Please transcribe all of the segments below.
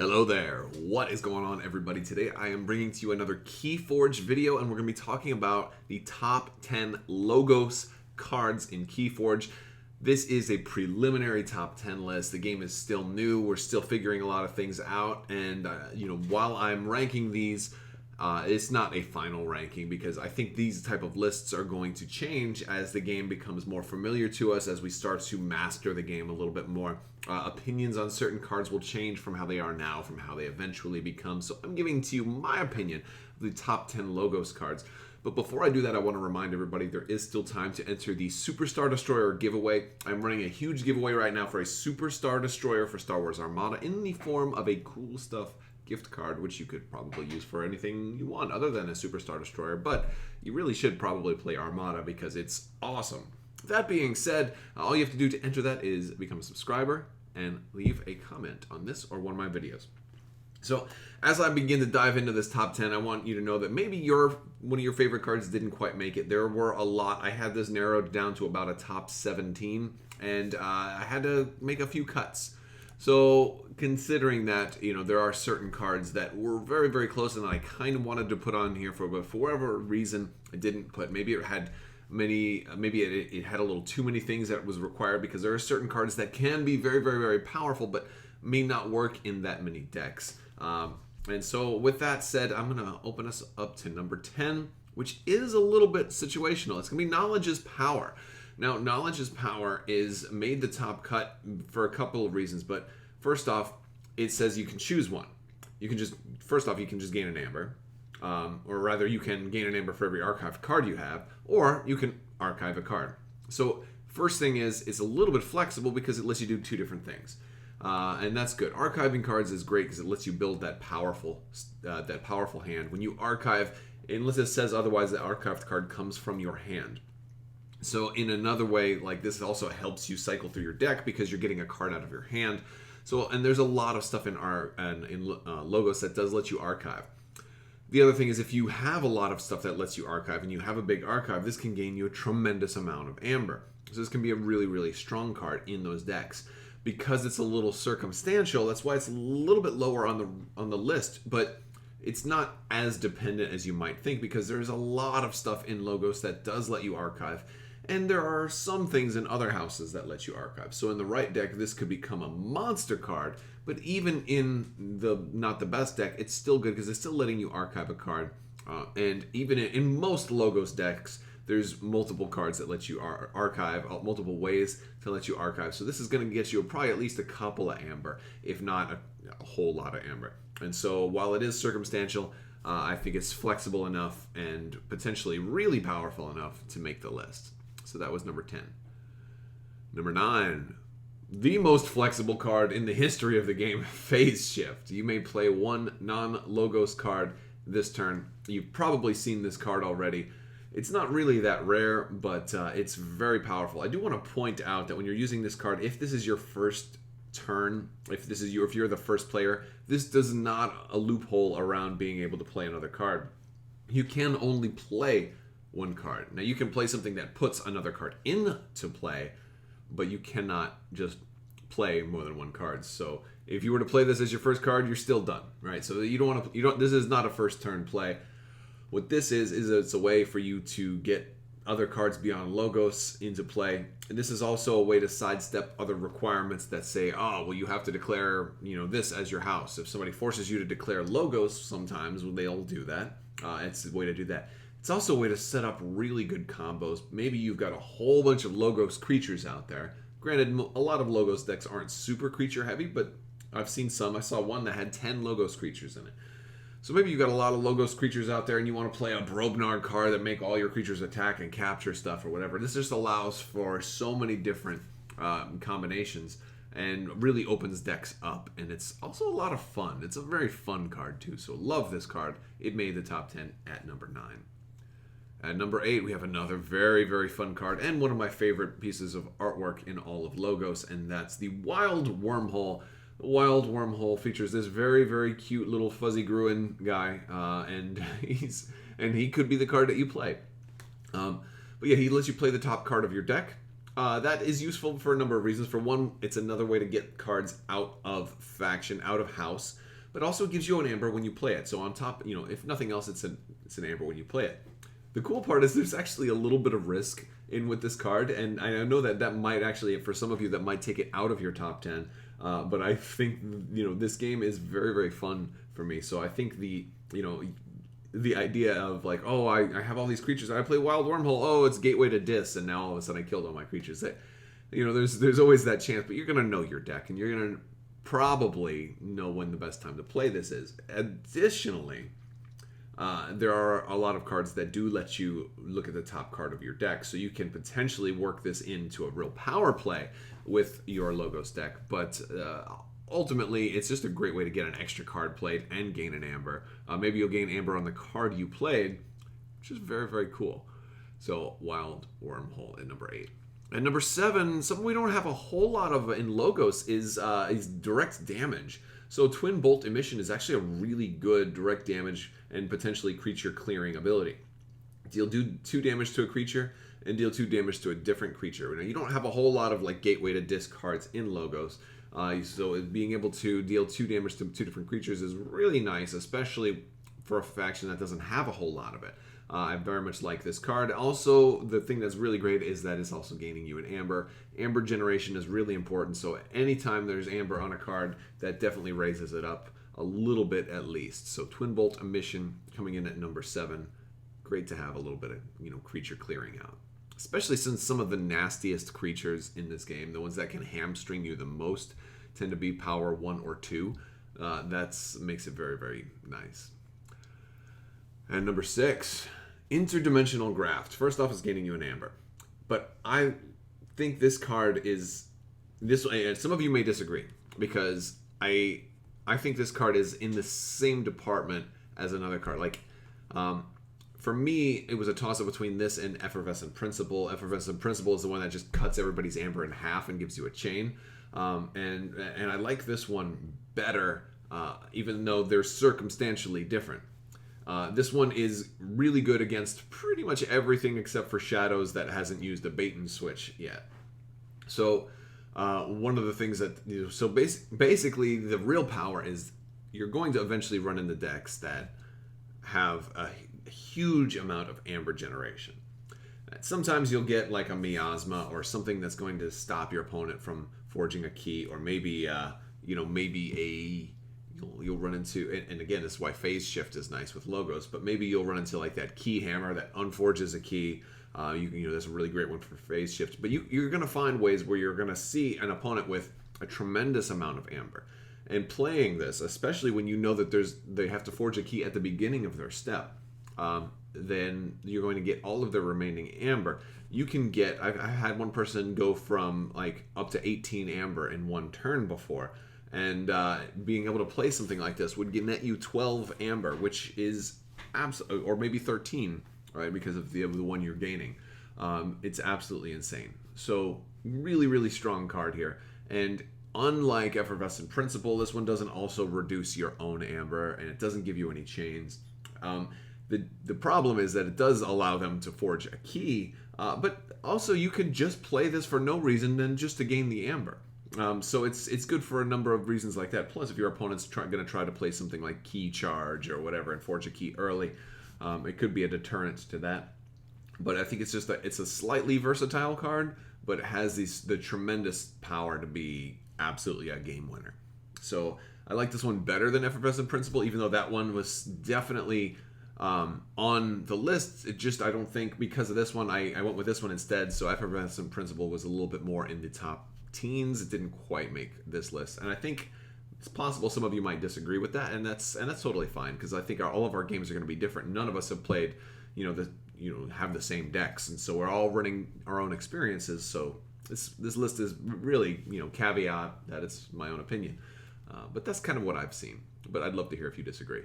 Hello there. What is going on, everybody? Today I am bringing to you another KeyForge video, and we're going to be talking about the top 10 Logos cards in KeyForge. This is a preliminary top 10 list. The game is still new. We're still figuring a lot of things out, and while I'm ranking these, it's not a final ranking because I think these type of lists are going to change as the game becomes more familiar to us, as we start to master the game a little bit more. Opinions on certain cards will change from how they are now, from how they eventually become. So I'm giving to you my opinion of the top 10 Logos cards. But before I do that, I want to remind everybody there is still time to enter the Superstar Destroyer giveaway. I'm running a huge giveaway right now for a Superstar Destroyer for Star Wars Armada in the form of a cool stuff gift card, which you could probably use for anything you want other than a Superstar Destroyer, but you really should probably play Armada because it's awesome. That being said, all you have to do to enter that is become a subscriber and leave a comment on this or one of my videos. So as I begin to dive into this top 10, I want you to know that maybe one of your favorite cards didn't quite make it. There were a lot. I had this narrowed down to about a top 17, and I had to make a few cuts. So considering that, there are certain cards that were very, very close and I kind of wanted to put on here but for whatever reason I didn't put. Maybe it had it had a little too many things that was required, because there are certain cards that can be very, very, very powerful but may not work in that many decks. And so with that said, I'm going to open us up to number 10, which is a little bit situational. It's going to be Knowledge is Power. Now, Knowledge is Power is made the top cut for a couple of reasons, but first off, it says you can choose one. You can just gain an amber, or rather you can gain an amber for every archived card you have, or you can archive a card. So first thing is, it's a little bit flexible because it lets you do two different things. And that's good. Archiving cards is great because it lets you build that powerful hand. When you archive, unless it says otherwise, the archived card comes from your hand. So in another way, like this also helps you cycle through your deck because you're getting a card out of your hand. So, and there's a lot of stuff in Logos that does let you archive. The other thing is, if you have a lot of stuff that lets you archive and you have a big archive, this can gain you a tremendous amount of amber. So this can be a really, really strong card in those decks. Because it's a little circumstantial, that's why it's a little bit lower on the list, but it's not as dependent as you might think, because there's a lot of stuff in Logos that does let you archive. And there are some things in other houses that let you archive. So in the right deck, this could become a monster card. But even in the not the best deck, it's still good because it's still letting you archive a card. And even in most Logos decks, there's multiple cards that let you archive, multiple ways to let you archive. So this is going to get you probably at least a couple of amber, if not a whole lot of amber. And so while it is circumstantial, I think it's flexible enough and potentially really powerful enough to make the list. So that was number 10. Number 9, the most flexible card in the history of the game, Phase Shift. You may play one non-Logos card this turn. You've probably seen this card already. It's not really that rare, but it's very powerful. I do want to point out that when you're using this card, if this is your first turn, if you're the first player, this does not a loophole around being able to play another card. You can only play one card. Now you can play something that puts another card into play, but you cannot just play more than one card. So if you were to play this as your first card, you're still done, right? So this is not a first turn play. What this is it's a way for you to get other cards beyond Logos into play. And this is also a way to sidestep other requirements that say, oh, well, you have to declare, this as your house. If somebody forces you to declare Logos sometimes, well, they'll do that. It's a way to do that. It's also a way to set up really good combos. Maybe you've got a whole bunch of Logos creatures out there. Granted, a lot of Logos decks aren't super creature heavy, but I've seen some. I saw one that had 10 Logos creatures in it. So maybe you've got a lot of Logos creatures out there and you want to play a Brobnar card that make all your creatures attack and capture stuff or whatever. This just allows for so many different combinations and really opens decks up. And it's also a lot of fun. It's a very fun card too. So love this card. It made the top 10 at number 9. At number 8, we have another very, very fun card and one of my favorite pieces of artwork in all of Logos, and that's the Wild Wormhole. The Wild Wormhole features this very, very cute little fuzzy Gruen guy, and he could be the card that you play. But yeah, he lets you play the top card of your deck. That is useful for a number of reasons. For one, it's another way to get cards out of faction, out of house. but also gives you an amber when you play it. So on top, if nothing else, it's an amber when you play it. The cool part is there's actually a little bit of risk in with this card, and I know that might actually, for some of you, that might take it out of your top 10. But I think this game is very, very fun for me. So I think the idea of like, oh, I have all these creatures, I play Wild Wormhole, oh, it's gateway to Dis, and now all of a sudden I killed all my creatures. That there's always that chance, but you're gonna know your deck, and you're gonna probably know when the best time to play this is. Additionally, there are a lot of cards that do let you look at the top card of your deck, so you can potentially work this into a real power play with your Logos deck, but ultimately it's just a great way to get an extra card played and gain an amber. Maybe you'll gain amber on the card you played, which is very, very cool. So Wild Wormhole at number 8. At number 7, something we don't have a whole lot of in Logos is direct damage. So Twin Bolt Emission is actually a really good direct damage and potentially creature clearing ability. Do 2 damage to a creature and deal 2 damage to a different creature. Now, you don't have a whole lot of like gateway to Disc cards in Logos, so being able to deal 2 damage to 2 different creatures is really nice, especially for a faction that doesn't have a whole lot of it. I very much like this card. Also, the thing that's really great is that it's also gaining you an amber. Amber generation is really important, so anytime there's amber on a card, that definitely raises it up a little bit at least. So Twin Bolt Emission coming in at number 7. Great to have a little bit of creature clearing out. Especially since some of the nastiest creatures in this game, the ones that can hamstring you the most, tend to be power 1 or 2. That makes it very, very nice. And number 6, Interdimensional Graft. First off, it's gaining you an amber. But I think this card is... and some of you may disagree, because I think this card is in the same department as another card. Like, for me, it was a toss-up between this and Effervescent Principle. Effervescent Principle is the one that just cuts everybody's amber in half and gives you a chain. And I like this one better, even though they're circumstantially different. This one is really good against pretty much everything except for Shadows that hasn't used a bait and switch yet. So one of the things that... so basically, the real power is you're going to eventually run into decks that have a huge amount of amber generation. Sometimes you'll get like a Miasma or something that's going to stop your opponent from forging a key, or maybe you'll run into, and again, this is why Phase Shift is nice with Logos, but maybe you'll run into like that Key Hammer that unforges a key. That's a really great one for Phase Shift. But you're going to find ways where you're going to see an opponent with a tremendous amount of amber. And playing this, especially when you know that they have to forge a key at the beginning of their step, then you're going to get all of their remaining amber. You can get, I've had one person go from like up to 18 amber in one turn before, and being able to play something like this would net you 12 amber, which is or maybe 13, right, because of the one you're gaining. It's absolutely insane. So really, really strong card here. And unlike Effervescent Principle, this one doesn't also reduce your own amber, and it doesn't give you any chains. The problem is that it does allow them to forge a key, but also you can just play this for no reason than just to gain the amber. So it's good for a number of reasons like that. Plus, if your opponent's going to try to play something like Key Charge or whatever and forge a key early, it could be a deterrent to that. But I think it's just that it's a slightly versatile card, but it has the tremendous power to be absolutely a game winner. So I like this one better than Effervescent Principle, even though that one was definitely on the list. I don't think because of this one, I went with this one instead. So Effervescent Principle was a little bit more in the top teens. It didn't quite make this list, and I think it's possible some of you might disagree with that, and that's totally fine, because I think all of our games are going to be different. None of us have played, have the same decks, and so we're all running our own experiences. So this list is really, caveat that it's my own opinion, but that's kind of what I've seen. But I'd love to hear if you disagree.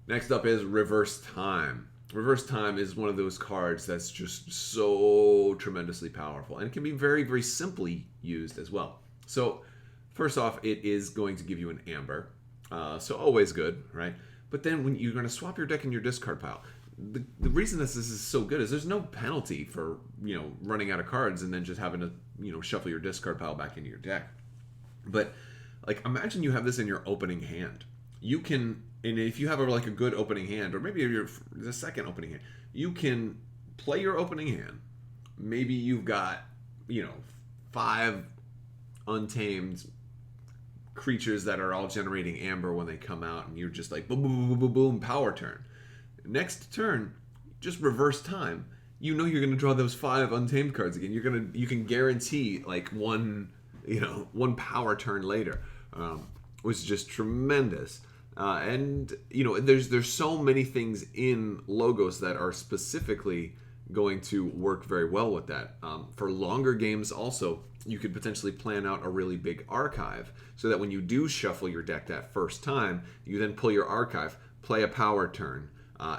Next up is Reverse Time. Reverse Time is one of those cards that's just so tremendously powerful, and it can be very, very simply used as well. So first off, it is going to give you an amber, so always good, right? But then when you're going to swap your deck in your discard pile, the reason this is so good is there's no penalty for running out of cards and then just having to shuffle your discard pile back into your deck. But like, imagine you have this in your opening hand. you can, and if you have like a good opening hand, or maybe you're the second opening hand, you can play your opening hand. Maybe you've got, 5 untamed creatures that are all generating amber when they come out, and you're just like boom, boom, boom, boom, boom, power turn. Next turn, just reverse time. You're going to draw those 5 untamed cards again. You can guarantee like one power turn later, which is just tremendous. And there's so many things in Logos that are specifically going to work very well with that. For longer games also, you could potentially plan out a really big archive so that when you do shuffle your deck that first time, you then pull your archive, play a power turn,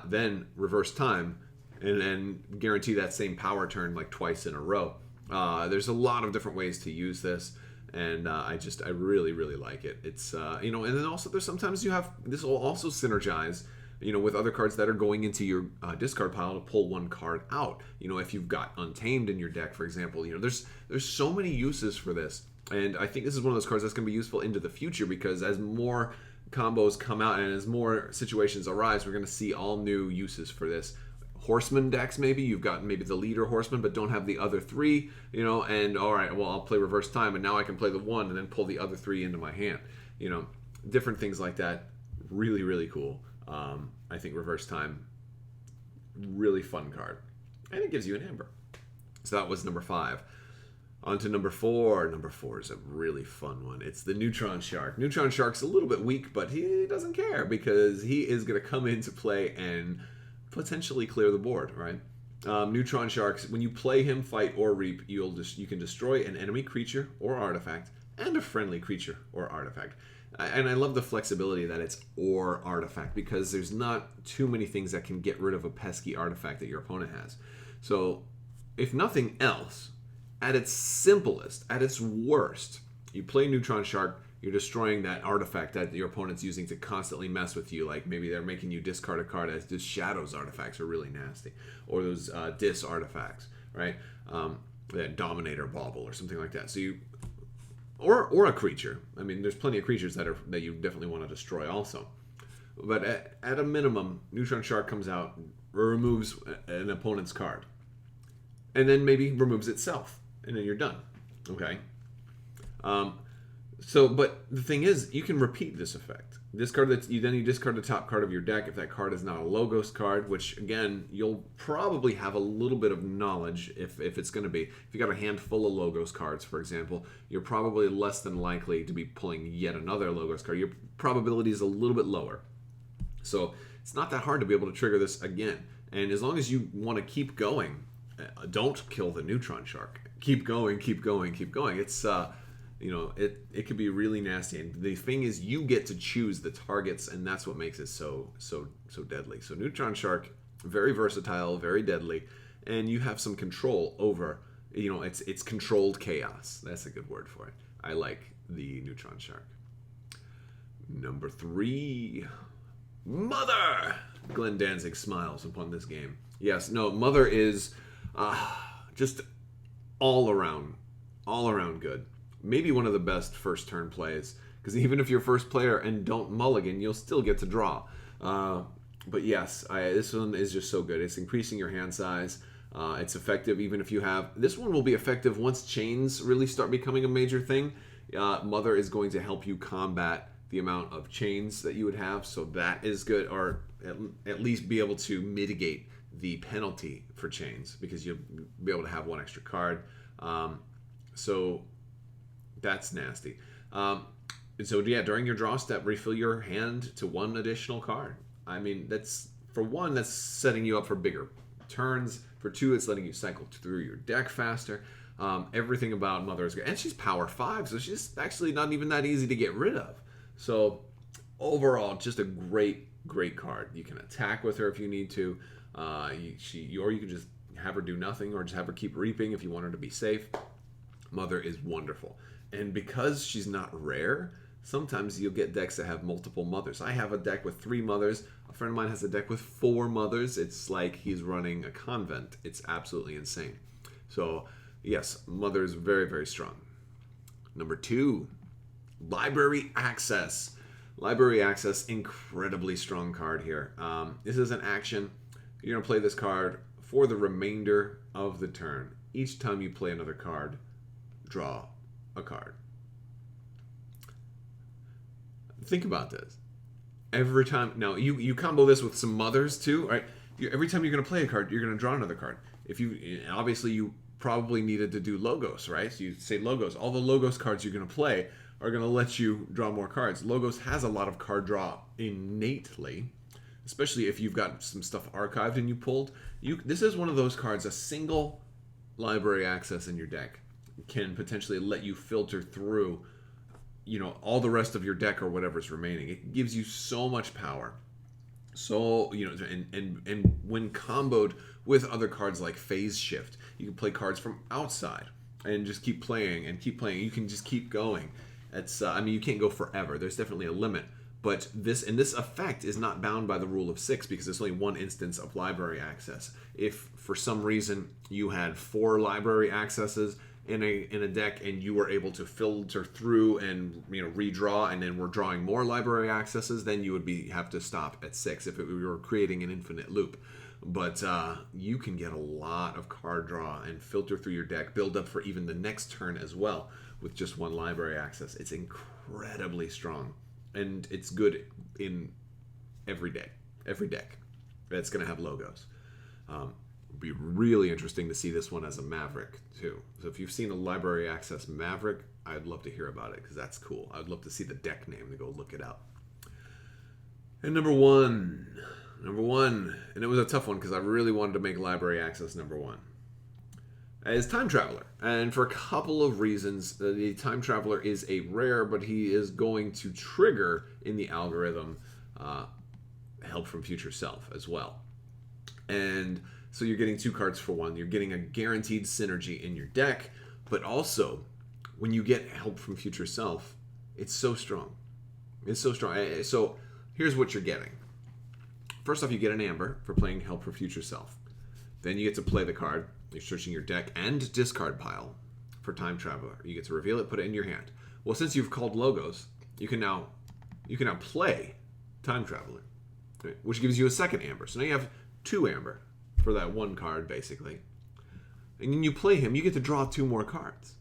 then reverse time, and then guarantee that same power turn like twice in a row. There's a lot of different ways to use this, and I really, really like it. It's and then also there's sometimes this will also synergize with other cards that are going into your discard pile to pull one card out. If you've got Untamed in your deck, for example, there's so many uses for this. And I think this is one of those cards that's going to be useful into the future, because as more combos come out and as more situations arise, we're going to see all new uses for this. Horseman decks, maybe you've got the leader horseman but don't have the other 3, and all right, well, I'll play reverse time and now I can play the 1 and then pull the other 3 into my hand. Different things like that. Really, really cool. I think reverse time, really fun card, and it gives you an amber. So that was number 5. On to number 4. Number 4 is a really fun one. It's the Neutron Shark. Neutron Shark's a little bit weak, but he doesn't care because he is going to come into play and potentially clear the board, right? Neutron Sharks, when you play him, fight or reap, you can destroy an enemy creature or artifact and a friendly creature or artifact. And I love the flexibility that it's or artifact, because there's not too many things that can get rid of a pesky artifact that your opponent has. So, if nothing else, at its simplest, at its worst, you play Neutron Shark, you're destroying that artifact that your opponent's using to constantly mess with you. Like maybe they're making you discard a card, as just Shadows artifacts are really nasty. Or those Dis artifacts, right? That Dominator Bauble or something like that. So you... Or a creature. I mean, there's plenty of creatures that you definitely want to destroy also. But at a minimum, Neutron Shark comes out, removes an opponent's card, and then maybe removes itself, and then you're done. Okay? But the thing is, you can repeat this effect. Discard you discard the top card of your deck if that card is not a Logos card, which again, you'll probably have a little bit of knowledge if it's going to be. If you got a handful of Logos cards, for example, you're probably less than likely to be pulling yet another Logos card. Your probability is a little bit lower. So it's not that hard to be able to trigger this again. And as long as you want to keep going, don't kill the Neutron Shark. Keep going, keep going, keep going. It's it could be really nasty. And the thing is, you get to choose the targets, and that's what makes it so deadly. So Neutron Shark, very versatile, very deadly, and you have some control over, it's controlled chaos. That's a good word for it. I like the Neutron Shark. Number 3, Mother! Glenn Danzig smiles upon this game. Yes, no, Mother is just all around good. Maybe one of the best first turn plays, because even if you're first player and don't mulligan, you'll still get to draw. But yes, this one is just so good. It's increasing your hand size. It's effective even if you have... This one will be effective once chains really start becoming a major thing. Mother is going to help you combat the amount of chains that you would have, so that is good, or at least be able to mitigate the penalty for chains, because you'll be able to have one extra card. So that's nasty. So yeah, during your draw step, refill your hand to 1 additional card. I mean, that's, for 1, that's setting you up for bigger turns. For 2, it's letting you cycle through your deck faster. Everything about Mother is good. And she's power 5, so she's actually not even that easy to get rid of. So overall, just a great card. You can attack with her if you need to. Or you can just have her do nothing, or just have her keep reaping if you want her to be safe. Mother is wonderful. And because she's not rare, sometimes you'll get decks that have multiple mothers. I have a deck with 3 mothers. A friend of mine has a deck with 4 mothers. It's like he's running a convent. It's absolutely insane. So, yes, Mother is very, very strong. Number 2, Library Access. Library Access, incredibly strong card here. This is an action. You're going to play this card for the remainder of the turn. Each time you play another card, draw a card. Think about this. Every time, now you combo this with some mothers too, right? Every time you're going to play a card, you're going to draw another card. If you, obviously you probably needed to do Logos, right? So you say Logos. All the Logos cards you're going to play are going to let you draw more cards. Logos has a lot of card draw innately, especially if you've got some stuff archived and you pulled. This is one of those cards, a single library access in your deck can potentially let you filter through, you know, all the rest of your deck or whatever's remaining. It gives you so much power. So, you know, and when comboed with other cards like Phase Shift, you can play cards from outside and just keep playing and keep playing. You can just keep going. It's I mean, you can't go forever. There's definitely a limit. But this effect is not bound by the rule of 6 because there's only one instance of library access. If for some reason you had 4 library accesses in a deck and you were able to filter through and, you know, redraw and then we're drawing more library accesses, then you would have to stop at 6 if we were creating an infinite loop. But you can get a lot of card draw and filter through your deck, build up for even the next turn as well with just one library access. It's incredibly strong. And it's good in every deck that's going to have Logos. It'd be really interesting to see this one as a Maverick too. So if you've seen a library access Maverick, I'd love to hear about it because that's cool. I'd love to see the deck name to go look it up. And number one, and it was a tough one because I really wanted to make library access number 1. Is Time Traveler. And for a couple of reasons, the Time Traveler is a rare, but he is going to trigger in the algorithm Help from Future Self as well. And so you're getting 2 cards for 1. You're getting a guaranteed synergy in your deck, but also when you get Help from Future Self, it's so strong. It's so strong. So here's what you're getting. First off, you get an Amber for playing Help from Future Self. Then you get to play the card. You're searching your deck and discard pile for Time Traveler. You get to reveal it, put it in your hand. Well, since you've called Logos, you can now play Time Traveler, right, which gives you a second Amber. So now you have 2 Amber for that 1 card, basically. And then you play him, you get to draw 2 more cards.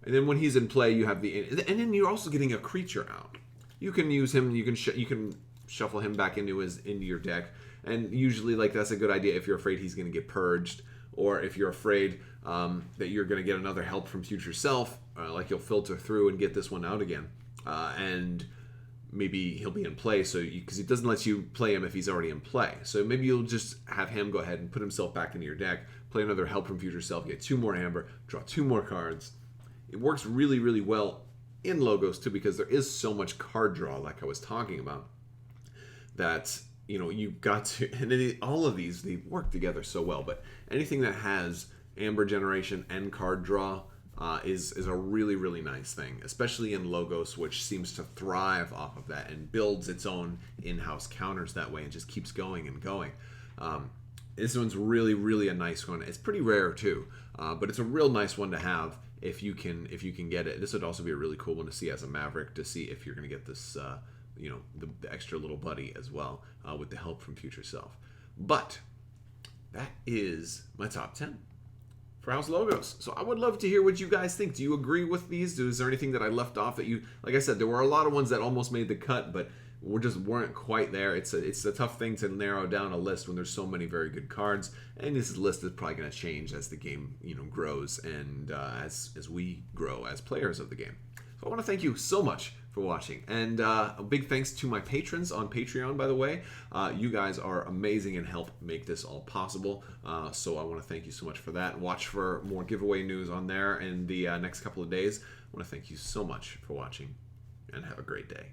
And then when he's in play, you have and then you're also getting a creature out. You can use him. You can shuffle him back into your deck. And usually, like, that's a good idea if you're afraid he's going to get purged, or if you're afraid that you're going to get another Help from Future Self, like you'll filter through and get this one out again, and maybe he'll be in play. So because it doesn't let you play him if he's already in play. So maybe you'll just have him go ahead and put himself back into your deck, play another Help from Future Self, get 2 more Amber, draw 2 more cards. It works really, really well in Logos too because there is so much card draw, like I was talking about, that, you know, you got to, and all of these, they work together so well. But anything that has Amber generation and card draw is a really, really nice thing, especially in Logos, which seems to thrive off of that and builds its own in-house counters that way and just keeps going and going. This one's really, really a nice one. It's pretty rare too, but it's a real nice one to have if you can get it. This would also be a really cool one to see as a Maverick, to see if you're going to get this, you know, the extra little buddy as well with the Help from Future Self. But that is my top 10 for House Logos. So I would love to hear what you guys think. Do you agree with these? Is there anything that I left off that you, like I said, there were a lot of ones that almost made the cut, but weren't quite there. It's a tough thing to narrow down a list when there's so many very good cards, and this list is probably going to change as the game, you know, grows and as we grow as players of the game. So I want to thank you so much for watching, and a big thanks to my patrons on Patreon, by the way. You guys are amazing and help make this all possible, so I want to thank you so much for that. Watch for more giveaway news on there in the next couple of days. I want to thank you so much for watching, and have a great day.